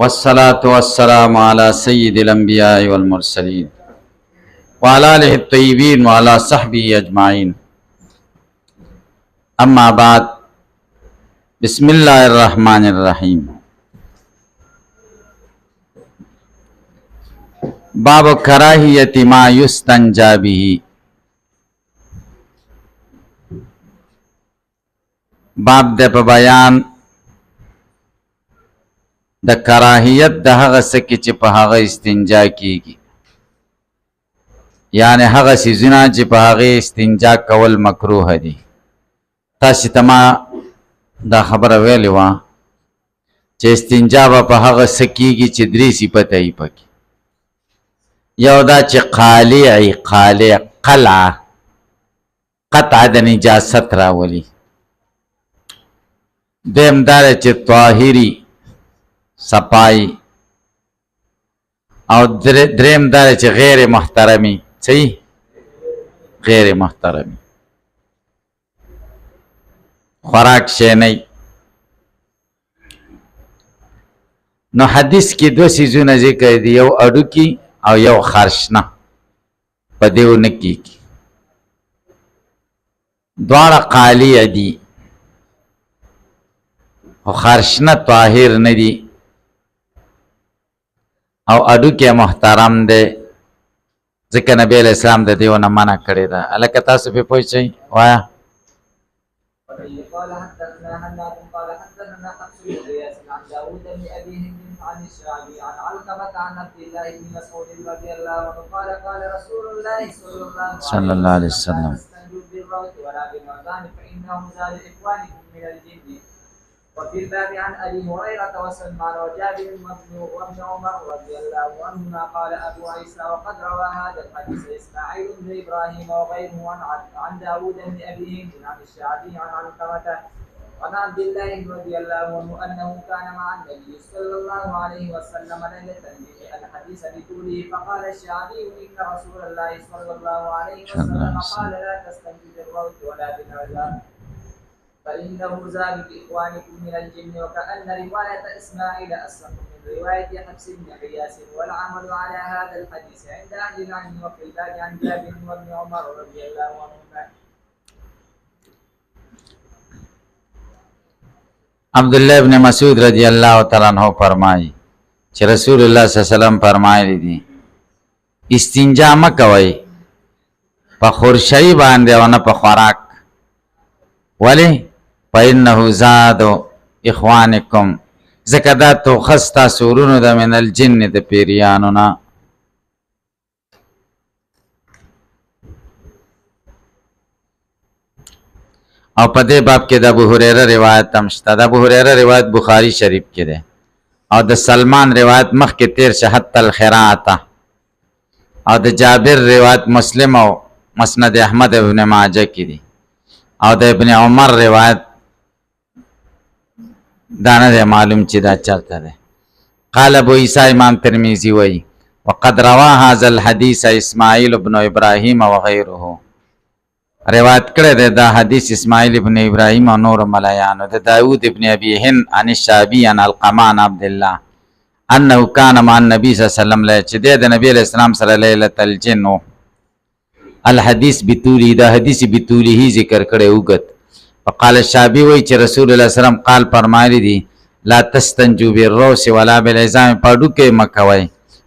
والصلاة والسلام على سيد الأنبياء والمرسلين وعلى آله الطيبين وعلى صحبه أجمعين. أما بعد، بسم الله الرحمن الرحيم. باب کراہیت ما یستنجا به. باب د په بیان د کراهیت د هغه څه کې چې په هغه استنجا کیږي، یعنی هغه څیزونه چې په هغه استنجا کول مکروه دي. تاسو ته ما دا خبره ویلې وه چې استنجا به په هغه څه کیږي چې درې صفته یې پکې. یو دا چې قطع د نجاست راولي. دویم دا چې طاهري صفائی، او دریم دا چې غیر محترمی. صحیح، غیر محترمی خوراک شی نه. نو حدیث کې دو څیزونه ذکر دي، یو اډوکی او یو خرشنه. په دیو نه کیږي، دواړه قالی دي، خو خرشنه طاهر نه دي او اډوکی محترم دی، ځکه نبی علیہ السلام د دیو نه منع کړی ده. هلکه تاسو پې پوه شئ؟ وایه. قال حدثنا هناد قال حدثنا حفص بن غياث عن داوود بن ابي هند عن الشعبي عن علقمة عن عبد الله بن مسعود رضي الله عنه قال قال رسول الله صلى الله عليه وسلم استنجوا بالروث ولا بالمرضان فانهم زاد اخوانكم من الجن. وفي الباب عن ابي هريره وسلمان وجابر وابن عمر رضي الله عنهما قال ابو عيسى وقد روى هذا الحديث اسماعيل بن ابراهيم وغيره عن داوود بن ابي هند عن الشعبي عن علقمة عن عبد الله رضي الله عنه انه كان مع النبي صلى الله عليه وسلم ليله الحديث بطوله فقال الشعبي ان رسول الله صلى الله عليه وسلم قال لا تستنجوا بالروث ولا بالعذاب فإنه زاد بإخوانكم من الجن. وكأن رواية إسماعيل أصح من رواية حفص بن غياث. والعمل على هذا الحديث عند أهل العلم. وفي الباب عن جابر وابن عمر رضي الله عنهما. عبداللہ ابن مسعود رضی اللہ تعالیٰ عنہ فرمائی چې رسول الله صلی الله علیه وسلم فرمایلی دي استنجا مکوئ په خورشی باندې او نه په خوراک. ولی؟ فإنه زاد اخوانکم، ځکه دا توخه ستاسو ورونو ده من الجن، د پیریانو نه. او په دې باب کې د ابو هريره روایت هم شته. د ابو هريره روایت بخاری شریف کې ده، او د سلمان روایت مخکې تیر شه حتی الخراعه، او د جابر روایت مسلم او مسند احمد ابن ماجه کې دي، او د ابن عمر روایت دا نه دی معلوم چې دا چرته ده. قال ابو عیسی امام ترمذی وی وقد روا هذا الحديث اسماعیل ابن ابراهیم وغيره، روایت کړی دی دا حدیث اسماعیل ابن ابراهیم او نور ملایانو. د داود ابن ابي هند عن الشعبي عن علقمة عن عبد الله انه كان مع النبي صلی الله علیه وسلم، چې د نبی علیہ السلام سره لیلۃ الجن. الحدیث بطولی، دا حدیث بطولی ہی ذکر کرے اوگت. فقال الشعبی وی چې رسول اللہ صلی اللہ علیہ وسلم قال فرمایلی دی لا تستنجو بالروث ولا بالعظام، پاډو کې مکوي.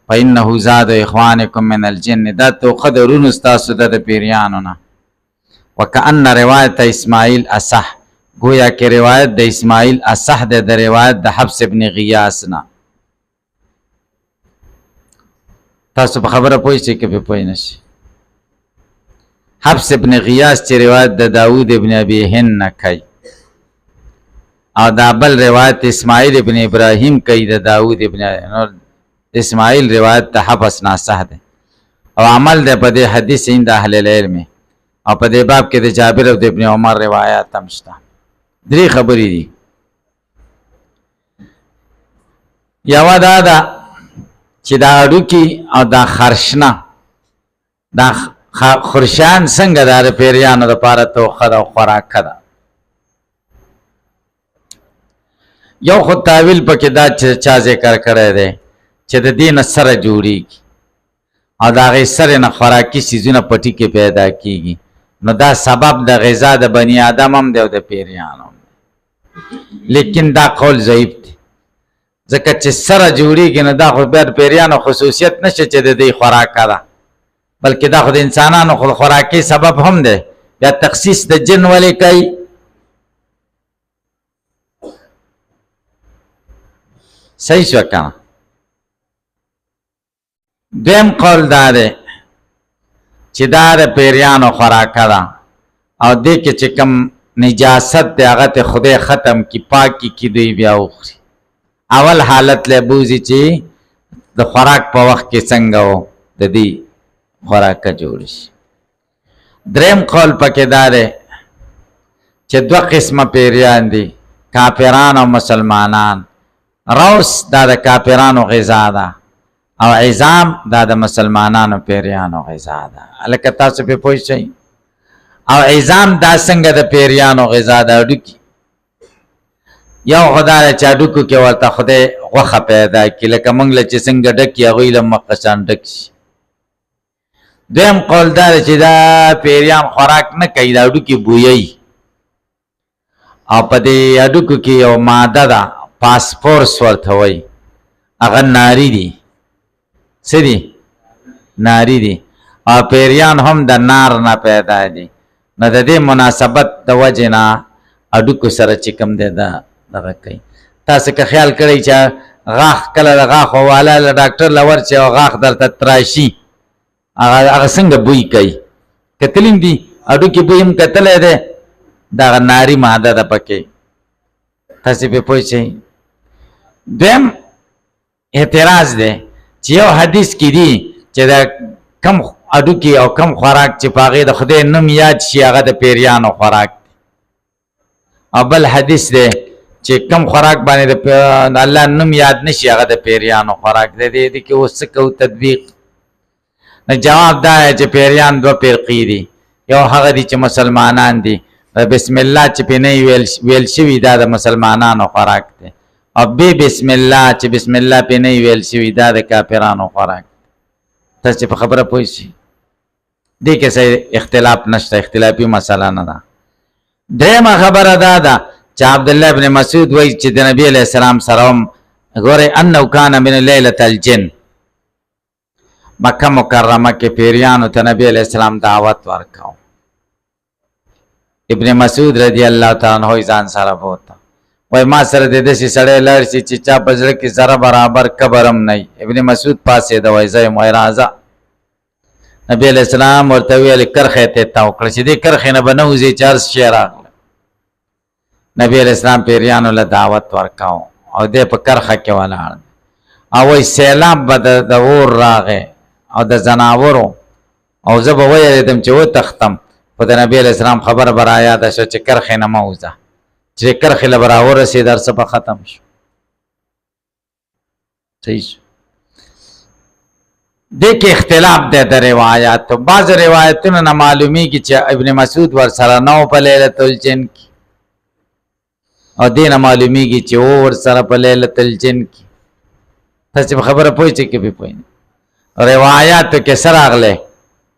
فإنه زاد اخوانکم من الجن، دا توخه د ورونو ستاسو د پیریانو نه. وکأن روایت اسماعیل اصح، گویا کې روایت د اسماعیل اصح ده د روایت د حفص ابن غیاث نه. تاسو په خبره پوه شئ که په پوه نشئ؟ حفص ابن غیاث چې روایت د داود ابن ابي هند نه کوي، او دا بل روایت اسماعیل ابن ابراهیم کوي د داود ابن اسماعیل روایت د حفص نه صح ده، او عمل ده په دې حدیث عند اهل العلم. او په دې باب کې د جابر او د ابن عمر روایت هم شته. درې خبرې دي. یوه دا ده چې دا اډوکي او دا خرشنه، دا خورشان څنګه د پیریانو دپاره توخه ده او خوراکه ده. یو خو تاویل پکې دا چا ذکر کړی دی چې د دې نه سره جوړیږي او د هغې سرې نه خوراکي څیزونه په ټي کې پیدا کیږي، نو دا سبب د غذا د بني آدم هم دی او د پیریانو هم دی، لیکن دا قول ضعیف دی ځکه چې سره جوړیږي نو دا خو بیا د پیریانو خصوصیت نشته چې د دې خوراکه ده، بلکې دا خو د انسانانو خو خوراکي سبب هم دی. بیا تخصیص د جن ولې کوي؟ صحیح شو کنه. دویم قول دا دی چې دا د پیریانو خوراکه ده او دې کې چې کوم نجاست دی هغه ته خدای ختم کی پاکی کی دوی بیا وخوري. اول حالت له بوزي چې د خوراک په وخت کې څنګه و د دې خوراکه جوړ شي. دریم قول پکې دا دی چې دوه قسمه پیریان دي، کافران او مسلمانان. روس دا د کافرانو غذا ده او عظام دا د مسلمانانو پیریانو غذا ده. لکه تاسو په پوه شئ. او عظام دا څنګه د پیریانو غذا ده؟ ډوکی یو خدای چې ډوکو کې ورته خدای غوښه پیدا کړي لکه موږ له چې څنګه ډکي هغوی له مقشان ډک شي. دویم قول دا چې دا پیریان خوراک نه کوي، دا ډوکي بویي او په دې هډوکو کې یو ماده ده پاسپورس ورته وایي، هغه ناري دي. څه دي؟ ناري دي او پیریان هم د نار نه پیدا دي. نو د دې مناسبت د وجې نه هډوکو سره چې کوم دی دا دغه کوي. تاسو که خیال کړئ چې غاښ کله د غاښ والا له ډاکټر له ورشي او غاښ درته تراشي هغه څنګه بوی کوي؟ کتلیم دي هډوکي بوی هم کتلی دی، دغه ناري ماده ده پکې. تاسې پې پوه شئ. دویم اعتراض دی چې یو حدیث کې دي چې د کم هډوکي او کم خوراک چې په هغې د خدای نوم یاد شي هغه د پیریانو خوراک دی، او بل حدیث دی چې کم خوراک باندې د الله نوم یاد نشي هغه د پیریانو خوراک دی. دې کې اوس څه کوو تطبیق؟ نو جواب دا دی چې پیریان دوه فرقې دي. یو هغه دي چې مسلمانان دي، بسم الله چې پې نه ویل شوي دا د مسلمانانو خوراک دی، او بې بسم الله چې بسم الله پې نه ویل شوي دا د کافرانو خوراک دی. تاسو چې په خبره پوه شئ. دې کې څه اختلاف نشته، اختلافي مسله نه ده. درېیمه خبره دا ده چې عبدالله ابن مسعود وایي چې د نبي علیه السلام سره هم ګورئ انه کان من لیلة الجن. مکه مکرمه کې پیریانو ته نبی علیه السلام دعوت ورکاو. ابن مسعود رضی الله تعالی عنہ ځان سره بوته وای ما سره د دې سړی لاړ شي چې چا په زړه کې ذره برابر کبر هم نه. ابن مسعود پاسې د وای ځای مې راځه. نبی علیہ السلام ورته ویل کرخه ته تاو کړ چې دې کرخه نه بنوځي چار شي راغله. نبی علیہ السلام پیریانو له دعوت ورکاو او دې په کرخه کې ولاړ او وای سیلاب به د اور راغې او د زناورو او زه به ویلېدم چې وتښتم، خو د نبی علیہ السلام خبر به رایاده شو چې کرخې نه مه وځه، چې کرخې له به راورسېد هر څه به ختم شو. صحیح شو. دې کې اختلاف دی د روایاتو. بعض روایتونو نه معلومیږي چې ابن مسعود ورسره نه و په لیلة الجن کې، او دې نه معلومیږي چې و ورسره په لیلة الجن کې. تاسې په خبره پوه شئ که پې پوه نه. روایاتو کې څه راغلی؟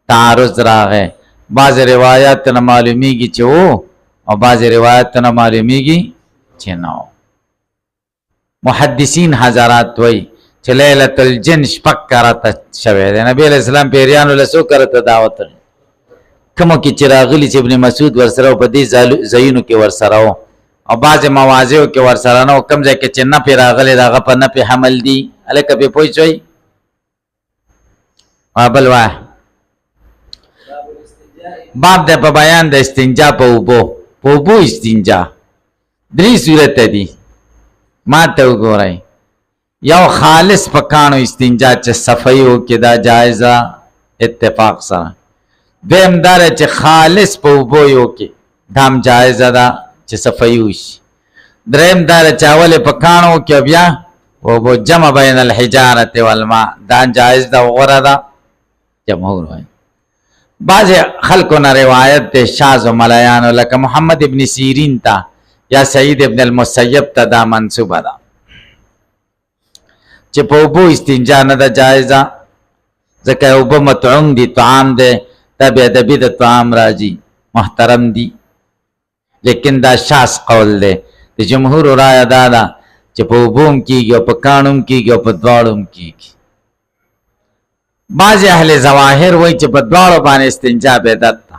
تعارض راغی. بعض روایاتو نه معلومیږي چې و او بعض روایاتو نه معلومیږي چې نه و. محدثین حضرات وایي چې لیلة الجن شپږ کرته شوی دی. نبی علیہ السلام پیریانو له څو کرته دعوت ورکړي؟ کومو کې چې راغلي چې ابن مسعود ورسره و په دې ځایونو کې ورسره و او بعضې مواضعو کې ورسره نه و. کوم ځای کې چې نفې راغلی د هغه په نفې حمل دي. هلکه پې پوه شوئ. بل وایه باب دی په بیان د استنجا په اوبو. په اوبو استنجا درې صورته دي. ما ته وګورئ. یو خالص په کاڼو استنجا چې صفایي وکړي دا جایزه اتفاق سره. دویم دا دی چې خالص په اوبو یې وکړي دا هم جایزه ده چې صفایي وشي. دریم دا دی چې اول یې په کاڼو وکړي او بیا اوبو جمع بین الحجارة والماء دا جایز ده غوره ده. جمهور وایي. بعض خلکو نه روایت دی شاذ و ملیانو لکه محمد ابن سیرین ته یا سعید ابن المسیب ته دا منسوبه ده چې په اوبو استنجا نه ده جایزه، ځکه اوبه مطعوم دي، طعام دی، دا بې ادبي د طعام راځي، محترم دي. لیکن دا شاذ قول دی، د جمهور رایه دا ده چې په اوبو هم کېږي او په کاڼو هم کېږي او په دواړو هم کېږي. بعضې اهل ظواهر وایي چې په دواړو باندې استنجا بدعت ده،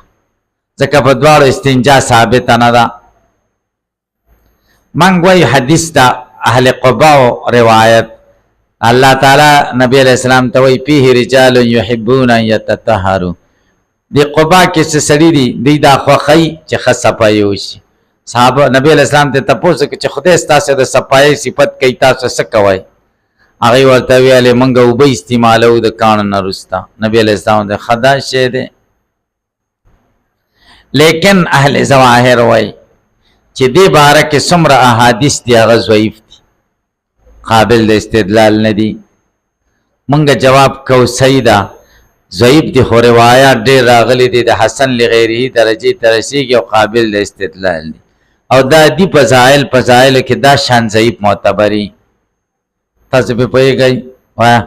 ځکه په دواړو استنجا ثابته نه ده. منګ وایي حدیث د اهل قباو روایت، الله تعالی نبی علیہ السلام ته وایي فیه رجال یحبون ان یتطهروا، د قبا کې څه سړي دي دوی دا خوښوي چې ښه صفایي وشي. صحابه نبی علیہ السلام ته تپوس وکړه چې خدای ستاسو د صفایي صفت کوي، تاسو څه کوئ؟ هغې ورته ویلې موږ اوبه استعمالوو د کاڼو نه وروسته. نبی علیہ السلام د ښه دا شی دی. لیکن اهل ظواهر وایي چې دې باره کې څومره احادیث دي هغه ضعیف دي، قابل د استدلال نه دي. موږ جواب کوو صحیح ده، ضعیف دي، خو روایات ډېر راغلي دي د حسن لغیره درجې ته رسېږي او قابل د استدلال دي، او دا دي فضایلو کې دا شان ضعیف معتبري. تاسو پې پوهېږئ؟ وایه.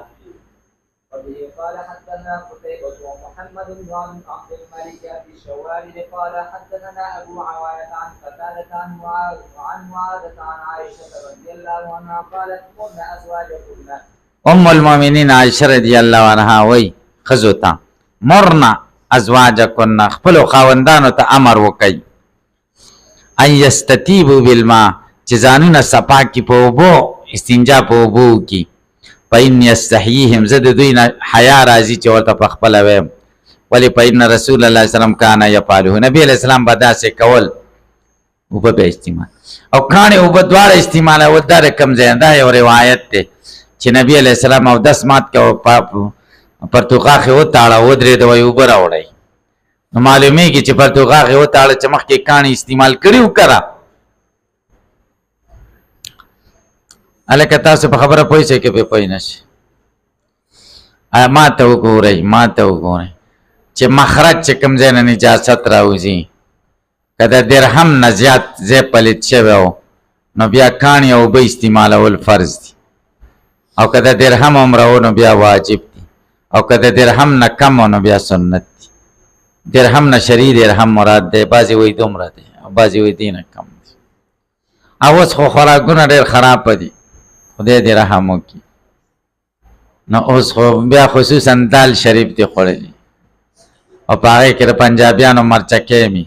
وبه قال حدثنا قتيبة ومحمد بن عبد الملك أبي الشوارد قال حدثنا أبو عوانة عن قتادة عن معاذة عن عائشة رضي الله عنها قالت كن أزواجكن. ام المؤمنین عائشة رضی الله عنها وایي ښځو ته مرنا ازواجکن، خپلو خاوندانو ته امر وکئ ان یستطیبوا بالماء، چې ځانونه صفا کړي په اوبو، استنجا په اوبو وکړي. فإن یستحییهم، زه د دوی نه حیا راځي چې ورته په خپله ویم. ولې فإن رسول الله صلی الله علیه وسلم کان یفعله، نبی علیہ السلام به داسې کول، اوبه به استعمال او کاڼې اوبه دواړه استعمالول. دا د کوم ځای؟ دا یو روایت دی چې نبی علیہ السلام اودس مات کړه، پرتوغاښې وتاړه، ودرېده، وایي اوبه راوړئ. نو معلومیږي چې پرتوغاښې وتاړه چې مخکې کاڼي استعمال کړي و که را. هلکه تاسو په خبره پوه شئ که پې پوه نه شئ؟ ما ته وګورئ چې مخرج چې کوم ځای نه نجاست راوځي، که د درهم نه زیات ځای پلیت شوی و نو بیا کاڼي او اوبه استعمالول فرض دي، او که د درهم هم راو نو بیا واجب دي، او که د درهم نه کم نو بیا سنت دي. درهم نه شرعي درهم مراد دی، بعضې وایي دومره دی او بعضې وایي دی نه کم دی. او اوس خو خوراکونه ډېر خرابه دي، خدای دې رحم وکړي. نو اوس خو بیا خصوصا دال شریف دي خوړلي، او په هغې کې د پنجابیانو مرچکۍ مي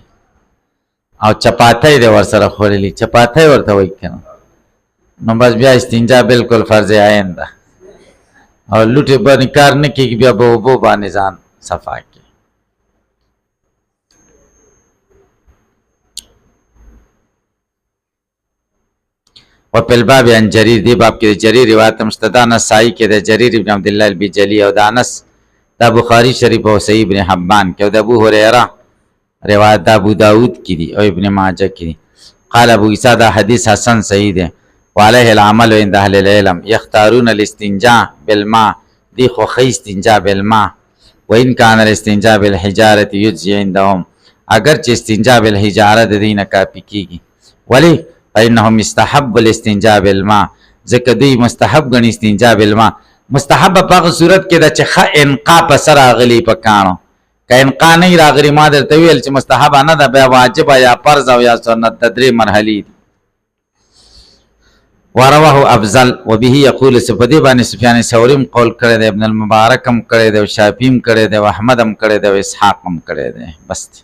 او چپاتی دی ورسره خوړلي، چپاتی ورته وایي که نه. نو بس بیا استنجا بالکل فرض عین ده، او لوټې باندې کار نه کېږي، بیا به اوبو باندې ځان صفا کړي. وفي الباب عن جرير، دی باب کې د جریر روایت هم شته. دا نسائی کې د جریر ابن عبدالله البجلی، او د انس دا بخاري شریف او صحیح ابن حبان کې، او د ابو هریره روایت د ابو داود کې دي او ابن ماجه کې دي. قال ابو عیسی دا حدیث حسن صحیح دی. وعليه العمل عند اهل العلم يختارون الاستنجاء بالماء، دی خوښي استنجا بالماء، وان كان الاستنجاء بالحجاره يجزي عندهم، اگر چې استنجا بالحجاره د دینه کافي کیږي. ولی فإنهم مستحب الاستنجاء بالماء، ځکه دوی مستحب ګڼي استنجا بالماء. مستحب په هغه صورت کې ده چې ښه انقا په سر راغلي په کاڼو، که انقا نه راغلي ما درته ویل چې مستحب نه ده، بیا واجبه یا فرض او یا سنت، د درې مرحلې دي. ورواه افضل وبه یقول، په دې باندې سفیان ثوری هم قول کړی دی، ابن المبارک هم کړی دی، او شافعي هم کړی دی، او احمد هم کړی دی، او اسحاق هم کړی دی. بس